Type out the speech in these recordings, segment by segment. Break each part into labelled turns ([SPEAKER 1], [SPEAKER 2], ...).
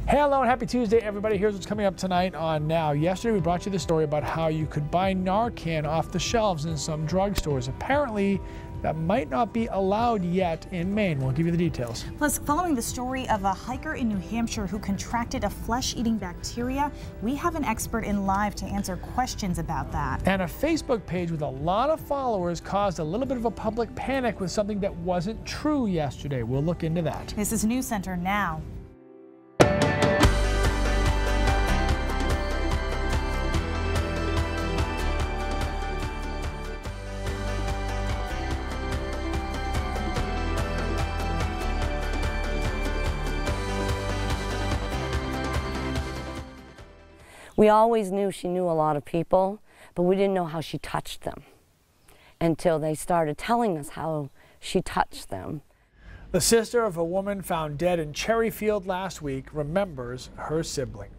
[SPEAKER 1] Hello and happy Tuesday, everybody. Here's what's coming up tonight on Now. Yesterday, we brought you the story about how you could buy Narcan off the shelves in some drugstores. Apparently, that might not be allowed yet in Maine. We'll give you the details.
[SPEAKER 2] Plus, following the story of a hiker in New Hampshire who contracted a flesh-eating bacteria, we have an expert in live to answer questions about that.
[SPEAKER 1] And a Facebook page with a lot of followers caused a little bit of a public panic with something that wasn't true yesterday. We'll look into that.
[SPEAKER 2] This is News Center Now.
[SPEAKER 3] We always knew she knew a lot of people, but we didn't know how she touched them until they started telling us how she touched them.
[SPEAKER 1] The sister of a woman found dead in Cherryfield last week remembers her sibling.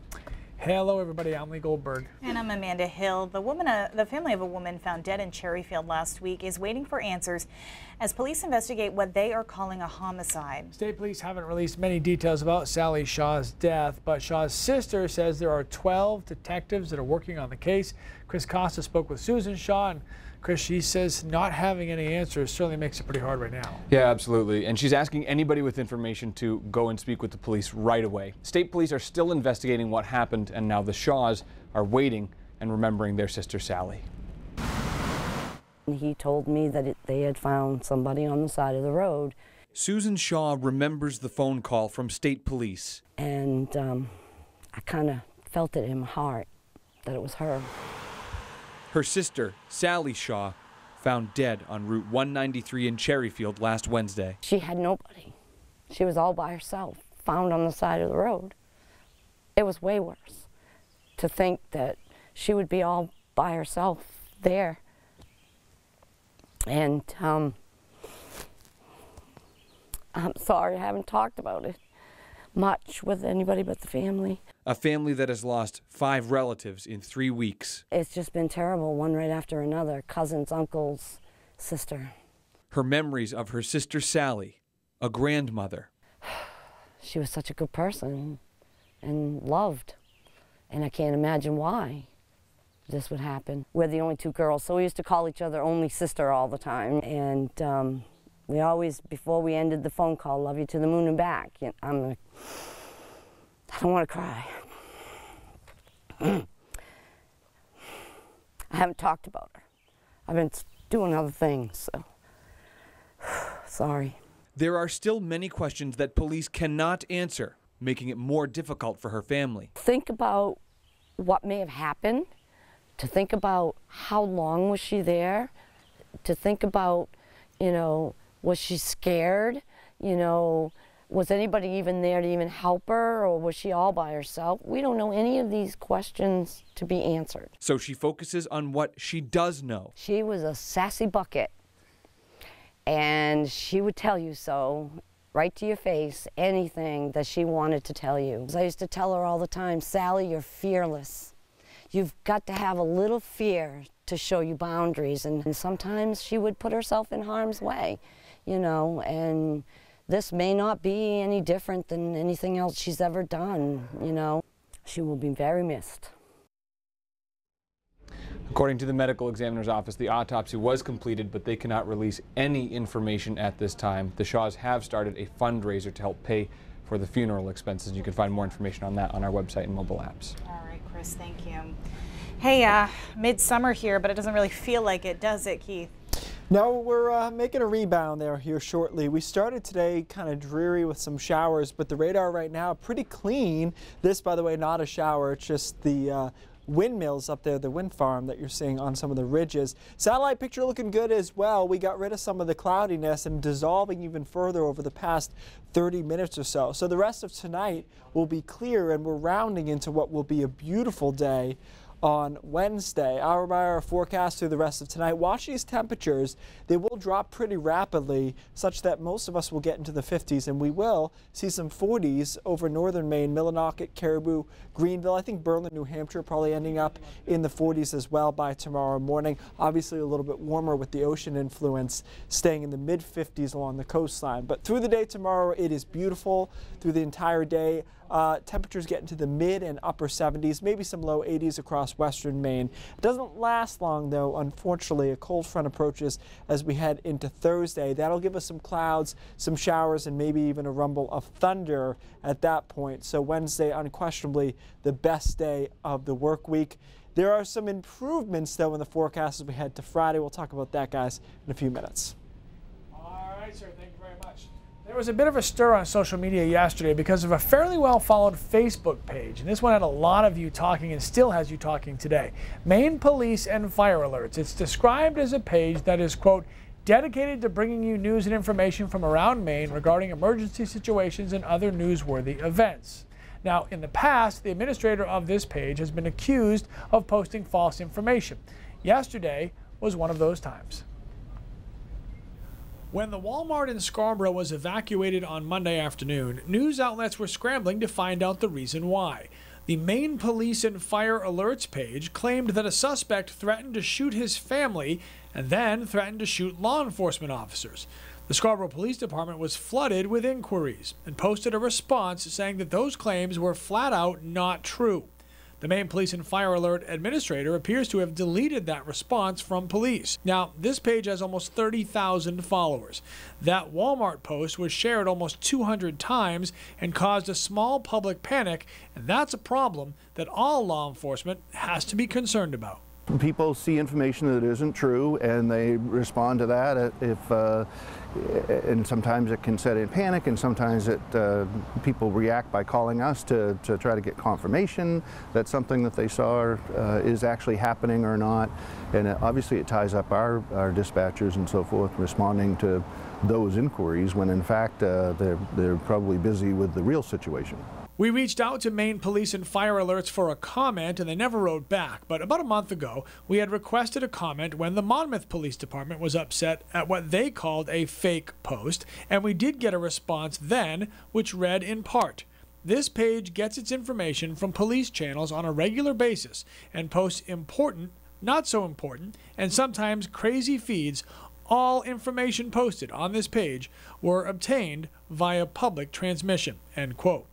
[SPEAKER 1] Hello, everybody. I'm Lee Goldberg.
[SPEAKER 2] And I'm Amanda Hill. The family of a woman found dead in Cherryfield last week is waiting for answers as police investigate what they are calling a homicide.
[SPEAKER 1] State police haven't released many details about Sally Shaw's death, but Shaw's sister says there are 12 detectives that are working on the case. Chris Costa spoke with Susan Shaw, and Chris, she says not having any answers certainly makes it pretty hard right now.
[SPEAKER 4] Yeah, absolutely. And she's asking anybody with information to go and speak with the police right away. State police are still investigating what happened, and now the Shaws are waiting and remembering their sister Sally.
[SPEAKER 3] He told me that they had found somebody on the side of the road.
[SPEAKER 4] Susan Shaw remembers the phone call from state police.
[SPEAKER 3] And I kind of felt it in my heart that it was her.
[SPEAKER 4] Her sister, Sally Shaw, found dead on Route 193 in Cherryfield last Wednesday.
[SPEAKER 3] She had nobody. She was all by herself, found on the side of the road. It was way worse to think that she would be all by herself there. And I'm sorry I haven't talked about it much with anybody but the family.
[SPEAKER 4] A family that has lost 5 relatives in 3 weeks.
[SPEAKER 3] It's just been terrible, one right after another. Cousins, uncles, sister.
[SPEAKER 4] Her memories of her sister Sally, a grandmother.
[SPEAKER 3] She was such a good person and loved. And I can't imagine why this would happen. We're the only 2 girls, so we used to call each other only sister all the time. And we always, before we ended the phone call, love you to the moon and back. You know, I don't want to cry. I haven't talked about her. I've been doing other things, so sorry.
[SPEAKER 4] There are still many questions that police cannot answer, making it more difficult for her family.
[SPEAKER 3] Think about what may have happened, to think about how long was she there, to think about, you know, was she scared, you know, was anybody even there to even help her, or was she all by herself? We don't know any of these questions to be answered.
[SPEAKER 4] So she focuses on what she does know.
[SPEAKER 3] She was a sassy bucket, and she would tell you so, right to your face, anything that she wanted to tell you. I used to tell her all the time, Sally, you're fearless. You've got to have a little fear to show you boundaries, and sometimes she would put herself in harm's way, you know, and this may not be any different than anything else she's ever done, you know. She will be very missed.
[SPEAKER 4] According to the medical examiner's office, the autopsy was completed, but they cannot release any information at this time. The Shaws have started a fundraiser to help pay for the funeral expenses. You can find more information on that on our website and mobile apps.
[SPEAKER 2] All right, Chris, thank you. Hey, midsummer here, but it doesn't really feel like it, does it, Keith?
[SPEAKER 5] No, we're making a rebound there here shortly. We started today kind of dreary with some showers, but the radar right now pretty clean. This, by the way, not a shower. It's just the windmills up there, the wind farm that you're seeing on some of the ridges. Satellite picture looking good as well. We got rid of some of the cloudiness and dissolving even further over the past 30 minutes or so. So the rest of tonight will be clear, and we're rounding into what will be a beautiful day on Wednesday. Hour by hour forecast through the rest of tonight. Watch these temperatures. They will drop pretty rapidly, such that most of us will get into the 50s, and we will see some 40s over northern Maine, Millinocket, Caribou, Greenville. I think Berlin, New Hampshire probably ending up in the 40s as well by tomorrow morning. Obviously a little bit warmer with the ocean influence, staying in the mid 50s along the coastline. But through the day tomorrow, it is beautiful through the entire day. Temperatures get into the mid and upper 70s, maybe some low 80s across western Maine. It doesn't last long, though. Unfortunately, a cold front approaches as we head into Thursday. That'll give us some clouds, some showers, and maybe even a rumble of thunder at that point. So Wednesday, unquestionably, the best day of the work week. There are some improvements, though, in the forecast as we head to Friday. We'll talk about that, guys, in a few minutes.
[SPEAKER 1] All right, sir. Thank you very much. There was a bit of a stir on social media yesterday because of a fairly well-followed Facebook page, and this one had a lot of you talking and still has you talking today. Maine Police and Fire Alerts. It's described as a page that is, quote, dedicated to bringing you news and information from around Maine regarding emergency situations and other newsworthy events. Now, in the past, the administrator of this page has been accused of posting false information. Yesterday was one of those times. When the Walmart in Scarborough was evacuated on Monday afternoon, news outlets were scrambling to find out the reason why. The Maine Police and Fire Alerts page claimed that a suspect threatened to shoot his family and then threatened to shoot law enforcement officers. The Scarborough Police Department was flooded with inquiries and posted a response saying that those claims were flat out not true. The Maine Police and Fire Alert administrator appears to have deleted that response from police. Now, this page has almost 30,000 followers. That Walmart post was shared almost 200 times and caused a small public panic, and that's a problem that all law enforcement has to be concerned about.
[SPEAKER 6] People see information that isn't true and they respond to that. And sometimes it can set in panic, and sometimes people react by calling us to try to get confirmation that something that they saw is actually happening or not. And obviously it ties up our dispatchers and so forth responding to those inquiries when in fact they're probably busy with the real situation.
[SPEAKER 1] We reached out to Maine Police and Fire Alerts for a comment, and they never wrote back. But about a month ago, we had requested a comment when the Monmouth Police Department was upset at what they called a fake post, and we did get a response then, which read in part, "This page gets its information from police channels on a regular basis and posts important, not so important, and sometimes crazy feeds. All information posted on this page were obtained via public transmission," end quote.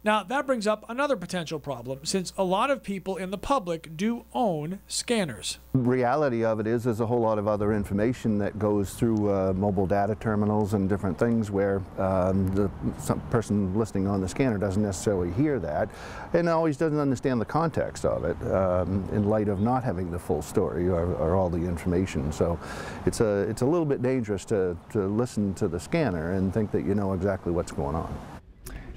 [SPEAKER 1] Now, that brings up another potential problem, since a lot of people in the public do own scanners.
[SPEAKER 6] The reality of it is there's a whole lot of other information that goes through mobile data terminals and different things where some person listening on the scanner doesn't necessarily hear that and always doesn't understand the context of it in light of not having the full story or all the information. So it's a little bit dangerous to listen to the scanner and think that you know exactly what's going on.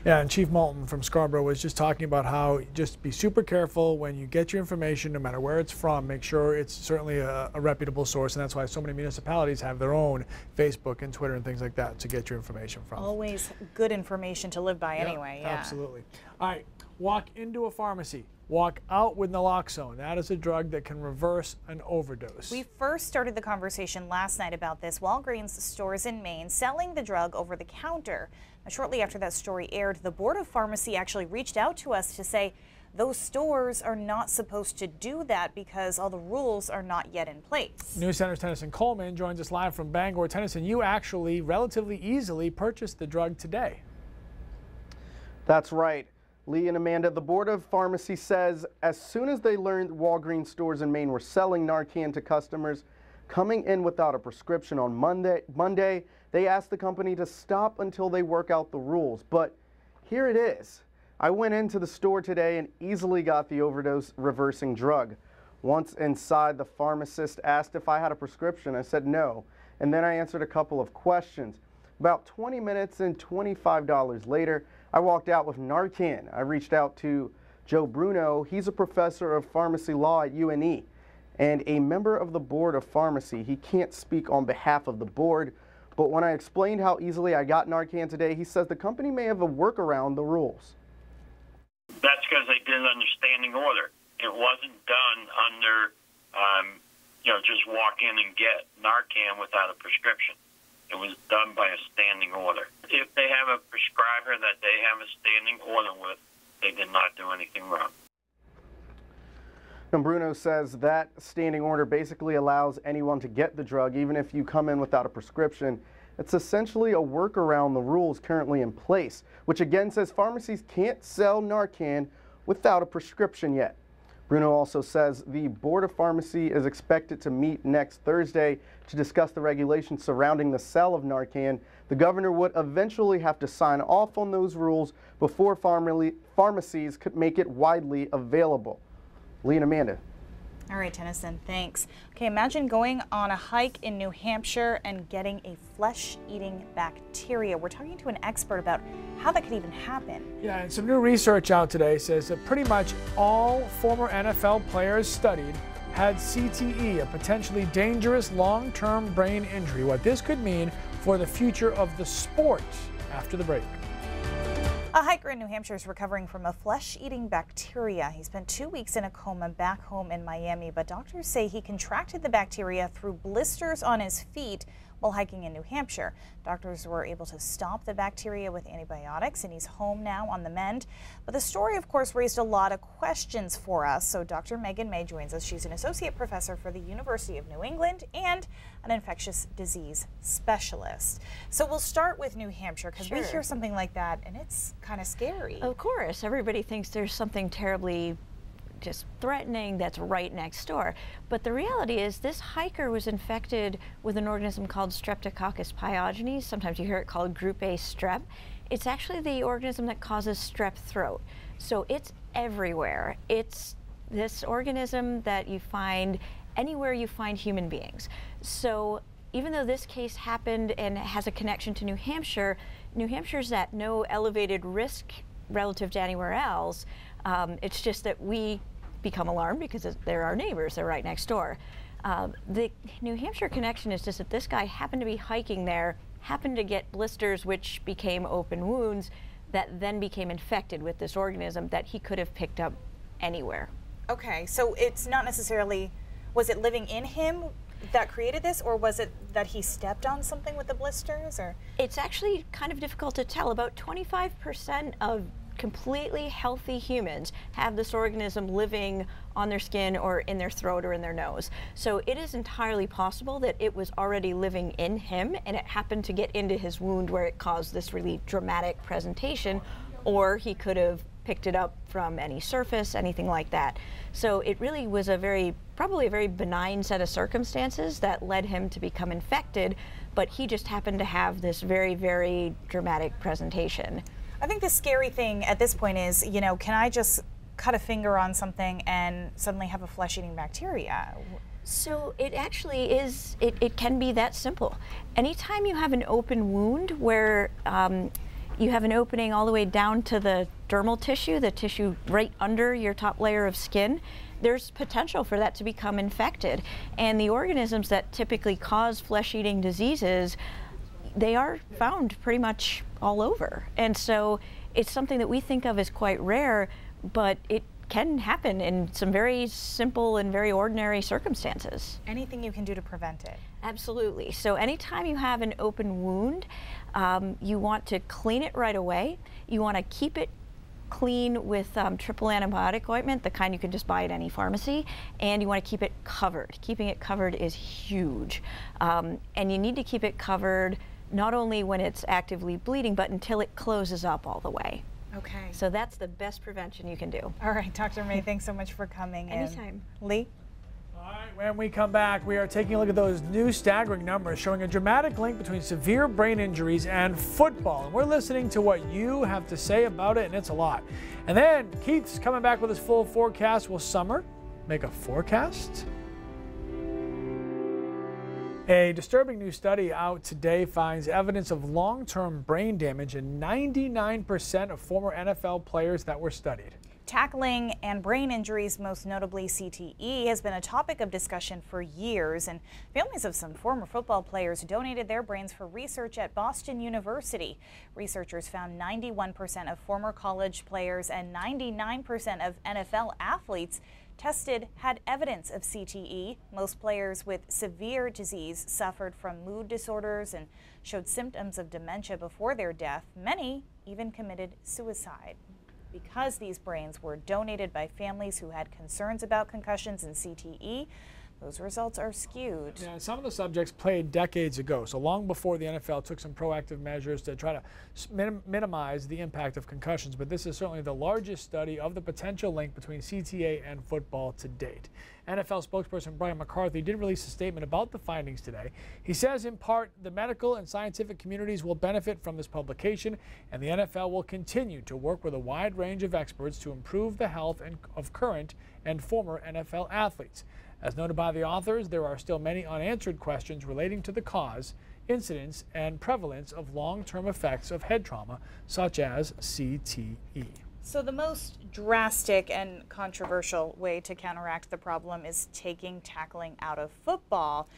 [SPEAKER 1] Yeah, and Chief Moulton from Scarborough was just talking about how just be super careful when you get your information, no matter where it's from. Make sure it's certainly a reputable source, and that's why so many municipalities have their own Facebook and Twitter and things like that to get your information from.
[SPEAKER 2] Always good information to live by anyway. Yeah.
[SPEAKER 1] Absolutely. All right, walk into a pharmacy. Walk out with naloxone. That is a drug that can reverse an overdose.
[SPEAKER 2] We first started the conversation last night about this. Walgreens stores in Maine selling the drug over the counter. Now, shortly after that story aired, the Board of Pharmacy actually reached out to us to say those stores are not supposed to do that because all the rules are not yet in place.
[SPEAKER 1] News Center's Tennyson Coleman joins us live from Bangor. Tennyson, you actually relatively easily purchased the drug today.
[SPEAKER 7] That's right. Lee and Amanda, the Board of Pharmacy says as soon as they learned Walgreens stores in Maine were selling Narcan to customers coming in without a prescription on Monday, they asked the company to stop until they work out the rules. But here it is. I went into the store today and easily got the overdose reversing drug. Once inside, the pharmacist asked if I had a prescription. I said no, and then I answered a couple of questions. About 20 minutes and $25 later, I walked out with Narcan. I reached out to Joe Bruno. He's a professor of pharmacy law at UNE and a member of the Board of Pharmacy. He can't speak on behalf of the board, but when I explained how easily I got Narcan today, he says the company may have a workaround the rules.
[SPEAKER 8] That's because they didn't understand the order. It wasn't done under, just walk in and get Narcan without a prescription. It was done by a standing order. If they have a prescriber that they have a standing order with, they did not do anything wrong.
[SPEAKER 7] And Bruno says that standing order basically allows anyone to get the drug, even if you come in without a prescription. It's essentially a workaround the rules currently in place, which again says pharmacies can't sell Narcan without a prescription yet. Bruno also says the Board of Pharmacy is expected to meet next Thursday to discuss the regulations surrounding the sale of Narcan. The governor would eventually have to sign off on those rules before pharmacies could make it widely available. Lee and Amanda.
[SPEAKER 2] All right, Tennyson, thanks. Okay, imagine going on a hike in New Hampshire and getting a flesh-eating bacteria. We're talking to an expert about how that could even happen.
[SPEAKER 1] Yeah, and some new research out today says that pretty much all former NFL players studied had CTE, a potentially dangerous long-term brain injury. What this could mean for the future of the sport after the break.
[SPEAKER 2] A hiker in New Hampshire is recovering from a flesh-eating bacteria. He spent 2 weeks in a coma back home in Miami, but doctors say he contracted the bacteria through blisters on his feet while hiking in New Hampshire. Doctors were able to stop the bacteria with antibiotics, and he's home now on the mend. But the story, of course, raised a lot of questions for us. So Dr. Megan May joins us. She's an associate professor for the University of New England and an infectious disease specialist. So we'll start with New Hampshire, because we hear something like that and it's kind of scary.
[SPEAKER 9] Of course, everybody thinks there's something terribly just threatening that's right next door. But the reality is this hiker was infected with an organism called Streptococcus pyogenes. Sometimes you hear it called group A strep. It's actually the organism that causes strep throat. So it's everywhere. It's this organism that you find anywhere you find human beings. So even though this case happened and has a connection to New Hampshire's at no elevated risk relative to anywhere else. It's just that we become alarmed because they're our neighbors, they're right next door. The New Hampshire connection is just that this guy happened to be hiking there, happened to get blisters which became open wounds that then became infected with this organism that he could have picked up anywhere.
[SPEAKER 2] Okay, so it's not necessarily, was it living in him that created this, or was it that he stepped on something with the blisters? Or
[SPEAKER 9] it's actually kind of difficult to tell. About 25% of completely healthy humans have this organism living on their skin or in their throat or in their nose. So it is entirely possible that it was already living in him and it happened to get into his wound where it caused this really dramatic presentation, or he could have picked it up from any surface, anything like that. So it really was probably a very benign set of circumstances that led him to become infected, but he just happened to have this very, very dramatic presentation.
[SPEAKER 2] I think the scary thing at this point is, can I just cut a finger on something and suddenly have a flesh-eating bacteria?
[SPEAKER 9] So it actually is, it can be that simple. Anytime you have an open wound where you have an opening all the way down to the dermal tissue, the tissue right under your top layer of skin, there's potential for that to become infected. And the organisms that typically cause flesh-eating diseases, they are found pretty much all over. And so it's something that we think of as quite rare, but it can happen in some very simple and very ordinary circumstances.
[SPEAKER 2] Anything you can do to prevent it?
[SPEAKER 9] Absolutely. So anytime you have an open wound, you want to clean it right away. You want to keep it clean with triple antibiotic ointment, the kind you can just buy at any pharmacy, and you want to keep it covered. Keeping it covered is huge. And you need to keep it covered not only when it's actively bleeding, but until it closes up all the way.
[SPEAKER 2] Okay.
[SPEAKER 9] So that's the best prevention you can do.
[SPEAKER 2] All right, Dr. May, thanks so much for coming in.
[SPEAKER 9] Anytime.
[SPEAKER 2] Lee?
[SPEAKER 1] All right, when we come back, we are taking a look at those new staggering numbers showing a dramatic link between severe brain injuries and football. And we're listening to what you have to say about it, and it's a lot. And then Keith's coming back with his full forecast. Will summer make a forecast? A disturbing new study out today finds evidence of long-term brain damage in 99% of former NFL players that were studied.
[SPEAKER 2] Tackling and brain injuries, most notably CTE, has been a topic of discussion for years, and families of some former football players donated their brains for research at Boston University. Researchers found 91% of former college players and 99% of NFL athletes tested had evidence of CTE. Most players with severe disease suffered from mood disorders and showed symptoms of dementia before their death. Many even committed suicide. Because these brains were donated by families who had concerns about concussions and CTE, those results are skewed.
[SPEAKER 1] Yeah, some of the subjects played decades ago, so long before the NFL took some proactive measures to try to minimize the impact of concussions. But this is certainly the largest study of the potential link between CTE and football to date. NFL spokesperson Brian McCarthy did release a statement about the findings today. He says, in part, the medical and scientific communities will benefit from this publication, and the NFL will continue to work with a wide range of experts to improve the health of current and former NFL athletes. As noted by the authors, there are still many unanswered questions relating to the cause, incidence, and prevalence of long-term effects of head trauma, such as CTE.
[SPEAKER 2] So the most drastic and controversial way to counteract the problem is taking tackling out of football.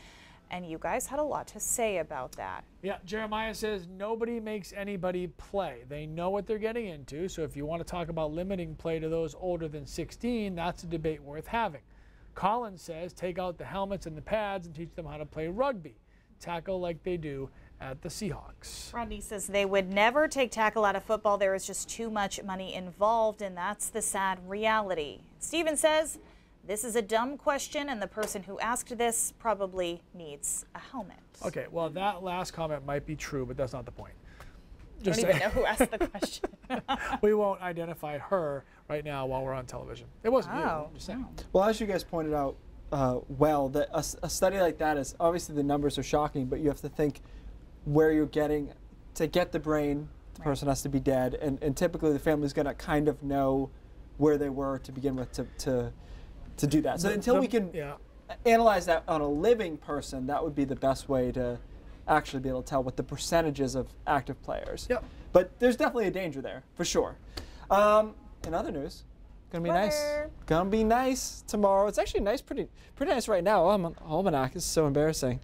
[SPEAKER 2] And you guys had a lot to say about that.
[SPEAKER 1] Yeah, Jeremiah says nobody makes anybody play. They know what they're getting into, so if you want to talk about limiting play to those older than 16, that's a debate worth having. Collins says take out the helmets and the pads and teach them how to play rugby. Tackle like they do at the Seahawks.
[SPEAKER 2] Rodney says they would never take tackle out of football. There is just too much money involved, and that's the sad reality. Steven says this is a dumb question, and the person who asked this probably needs a helmet.
[SPEAKER 1] Okay, well, that last comment might be true, but that's not the point.
[SPEAKER 2] I don't even know who asked the question.
[SPEAKER 1] We won't identify her right now while we're on television. It wasn't you, I'm just saying.
[SPEAKER 5] Well, as you guys pointed out, that a study like that is obviously the numbers are shocking, but you have to think where you're getting to get the brain. The person has to be dead, and typically the family's going to kind of know where they were to begin with to do that. So until we can analyze that on a living person, that would be the best way to actually be able to tell what the percentages of active players.
[SPEAKER 1] Yep.
[SPEAKER 5] But there's definitely a danger there, for sure. In other news, gonna be nice. Gonna be nice tomorrow. It's actually nice, pretty nice right now. Almanac is so embarrassing.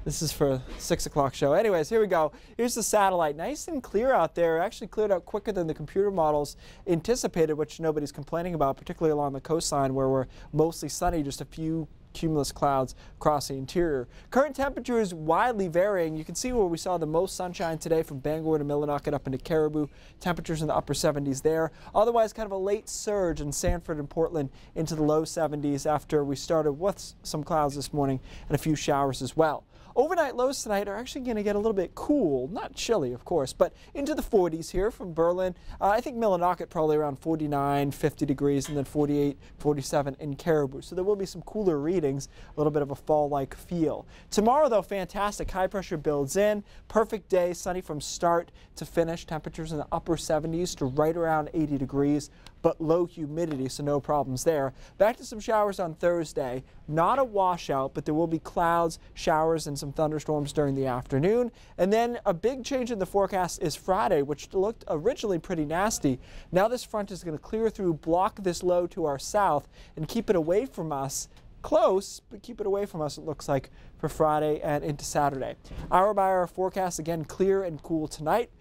[SPEAKER 5] This is for 6 o'clock show. Anyways, here we go. Here's the satellite. Nice and clear out there. Actually cleared out quicker than the computer models anticipated, which nobody's complaining about, particularly along the coastline where we're mostly sunny, just a few cumulus clouds across the interior. Current temperatures widely varying. You can see where we saw the most sunshine today from Bangor to Millinocket up into Caribou. Temperatures in the upper 70s there. Otherwise, kind of a late surge in Sanford and Portland into the low 70s after we started with some clouds this morning and a few showers as well. Overnight lows tonight are actually going to get a little bit cool, not chilly, of course, but into the 40s here from Berlin. I think Millinocket probably around 49, 50 degrees, and then 48, 47 in Caribou. So there will be some cooler readings, a little bit of a fall-like feel. Tomorrow, though, fantastic. High pressure builds in. Perfect day, sunny from start to finish. Temperatures in the upper 70s to right around 80 degrees, but low humidity, so no problems there. Back to some showers on Thursday. Not a washout, but there will be clouds, showers, and some thunderstorms during the afternoon. And then a big change in the forecast is Friday, which looked originally pretty nasty. Now this front is going to clear through, block this low to our south, and keep it away from us. Close, but keep it away from us, it looks like, for Friday and into Saturday. Hour by hour forecast, again, clear and cool tonight.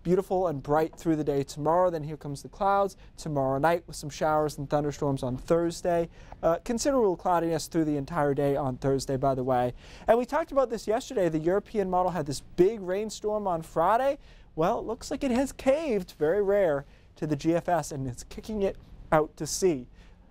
[SPEAKER 5] Beautiful and bright through the day tomorrow. Then here comes the clouds tomorrow night with some showers and thunderstorms on Thursday. Considerable cloudiness through the entire day on Thursday, by the way. And we talked about this yesterday. The European model had this big rainstorm on Friday. Well, it looks like it has caved, very rare, to the GFS, and it's kicking it out to sea.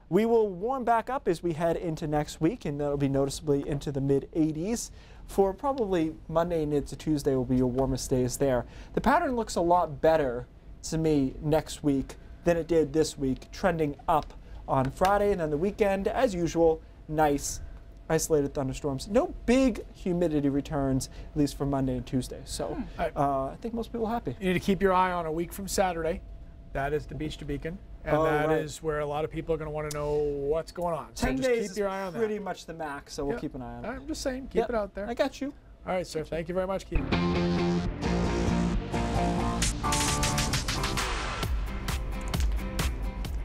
[SPEAKER 5] We will warm back up as we head into next week, and that'll be noticeably into the mid-80s. For probably Monday and into Tuesday will be your warmest days there. The pattern looks a lot better to me next week than it did this week, trending up on Friday, and then the weekend, as usual, nice isolated thunderstorms. No big humidity returns, at least for Monday and Tuesday. So I think most people are happy.
[SPEAKER 1] You need to keep your eye on a week from Saturday. That is the Beach to Beacon. And that is where a lot of people are going to want to know what's going on.
[SPEAKER 5] 10
[SPEAKER 1] so
[SPEAKER 5] days
[SPEAKER 1] just keep your eye on
[SPEAKER 5] is pretty much the max, so we'll keep an eye on it.
[SPEAKER 1] I'm just saying, keep it out there.
[SPEAKER 5] I got you.
[SPEAKER 1] All right, sir. Thank you very much, Keith.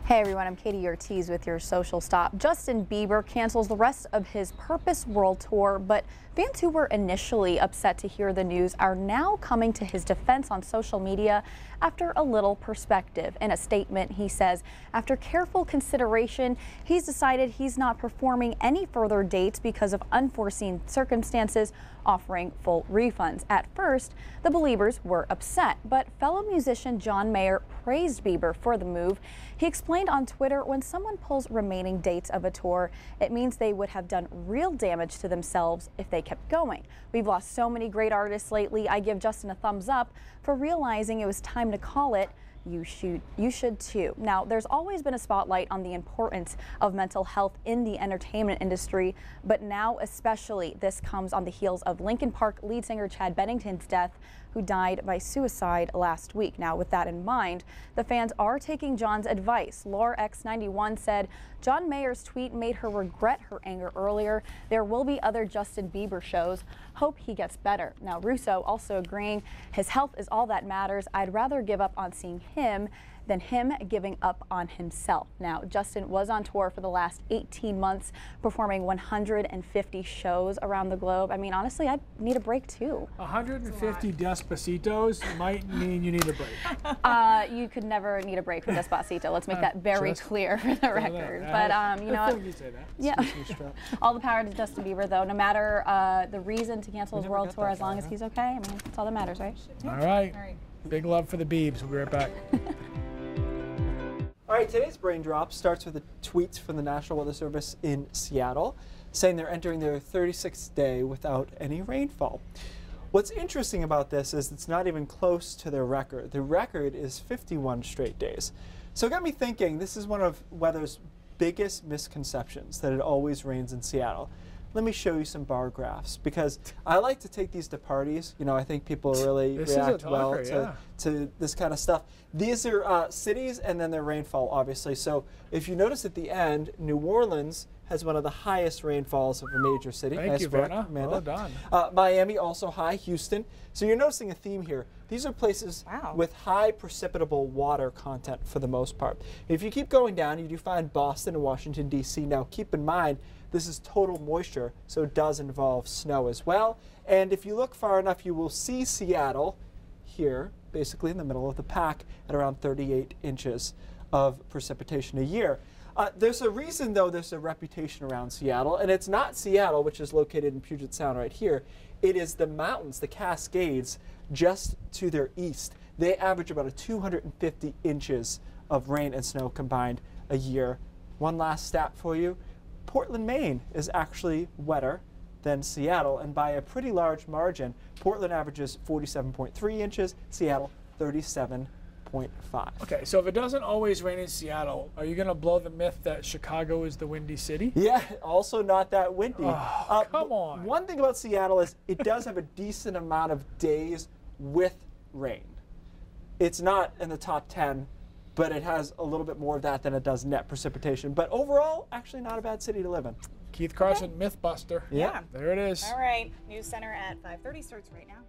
[SPEAKER 10] Hey everyone, I'm Katie Ortiz with your Social Stop. Justin Bieber cancels the rest of his Purpose World Tour, but Fans who were initially upset to hear the news are now coming to his defense on social media after a little perspective. In a statement, he says, after careful consideration, he's decided he's not performing any further dates because of unforeseen circumstances, offering full refunds. At first, the Beliebers were upset, but fellow musician John Mayer praised Bieber for the move. He explained on Twitter, when someone pulls remaining dates of a tour, it means they would have done real damage to themselves if they kept going. We've lost so many great artists lately. I give Justin a thumbs up for realizing it was time to call it. You should too. Now, there's always been a spotlight on the importance of mental health in the entertainment industry, but now especially this comes on the heels of Linkin Park lead singer Chad Bennington's death, who died by suicide last week. Now, with that in mind, the fans are taking John's advice. LaurX91 said John Mayer's tweet made her regret her anger earlier. There will be other Justin Bieber shows. Hope he gets better. Now, Russo also agreeing his health is all that matters. I'd rather give up on seeing him than him giving up on himself. Now, Justin was on tour for the last 18 months, performing 150 shows around the globe. I mean, honestly, I need a break too.
[SPEAKER 1] 150 Despacitos might mean you need a break.
[SPEAKER 10] You could never need a break from Despacito. Let's make that very clear for the record. But you know,
[SPEAKER 1] you say that.
[SPEAKER 10] yeah. All the power to Justin Bieber, though. No matter the reason to cancel his world tour, as long as he's okay. I mean, that's all that matters, right?
[SPEAKER 1] All right. Big love for the Biebs. We'll be right back.
[SPEAKER 5] All right, today's Brain Drop starts with a tweet from the National Weather Service in Seattle saying they're entering their 36th day without any rainfall. What's interesting about this is it's not even close to their record. The record is 51 straight days. So it got me thinking, this is one of weather's biggest misconceptions, that it always rains in Seattle. Let me show you some bar graphs, because I like to take these to parties. You know, I think people really react well to this kind of stuff. These are cities and then their rainfall, obviously. So if you notice at the end, New Orleans has one of the highest rainfalls of a major city.
[SPEAKER 1] Thank you, Vanna. Well done.
[SPEAKER 5] Miami also high, Houston. So you're noticing a theme here. These are places with high precipitable water content for the most part. If you keep going down, you do find Boston and Washington, D.C. Now keep in mind, this is total moisture, so it does involve snow as well. And if you look far enough, you will see Seattle here, basically in the middle of the pack, at around 38 inches of precipitation a year. There's a reason, though, there's a reputation around Seattle, and it's not Seattle, which is located in Puget Sound right here. It is the mountains, the Cascades, just to their east. They average about 250 inches of rain and snow combined a year. One last stat for you. Portland, Maine is actually wetter than Seattle, and by a pretty large margin. Portland averages 47.3 inches, Seattle 37.5.
[SPEAKER 1] Okay, so if it doesn't always rain in Seattle, are you going to blow the myth that Chicago is the windy city?
[SPEAKER 5] Yeah, also not that windy.
[SPEAKER 1] Oh, come on.
[SPEAKER 5] One thing about Seattle is it does have a decent amount of days with rain. It's not in the top 10, but it has a little bit more of that than it does net precipitation. But overall, actually not a bad city to live in.
[SPEAKER 1] Keith Carson, Mythbuster.
[SPEAKER 5] Yeah.
[SPEAKER 1] There it is.
[SPEAKER 2] All right, News Center at 5:30 starts right now.